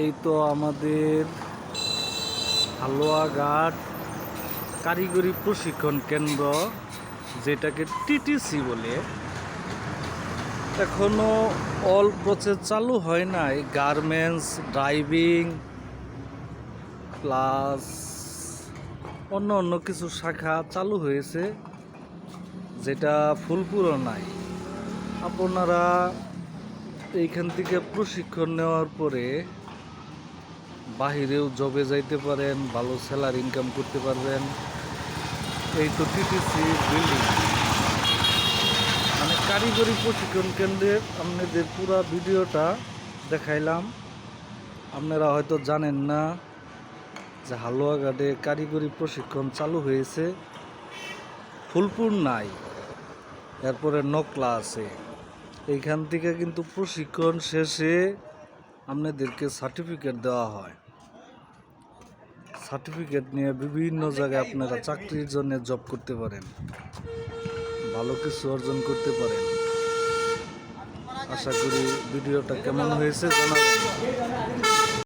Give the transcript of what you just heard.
এই তো আমাদের হালুয়াঘাট কারিগরি প্রশিক্ষণ কেন্দ্র, যেটাকে টিটিসি বলে। এখনো অল প্রসেস চালু হয় নাই। গার্মেন্টস, ড্রাইভিং প্লাস অন্য অন্য কিছু শাখা চালু হয়েছে, যেটা ফুলপুরও নাই। আপনারা এইখান থেকে প্রশিক্ষণ নেওয়ার পরে বাহিরেও জবে যাইতে পারেন, ভালো স্যালারি ইনকাম করতে পারবেন। এই তো টিটিসি বিল্ডিং, মানে কারিগরি প্রশিক্ষণ কেন্দ্রের আপনাদের পুরো ভিডিওটা দেখাইলাম। আপনারা হয়তো জানেন না যে হালুয়াঘাটে কারিগরি প্রশিক্ষণ চালু হয়েছে। ফুলপুর নাই, এরপরে নকলা আছে। এইখান থেকে কিন্তু প্রশিক্ষণ শেষে আপনাদেরকে সার্টিফিকেট দেওয়া হয়। সার্টিফিকেট নিয়ে বিভিন্ন জায়গায় আপনারা চাকরির জন্য জব করতে পারেন, ভালো কিছু অর্জন করতে পারেন। আশা করি ভিডিওটা কেমন হয়েছে জানাবেন।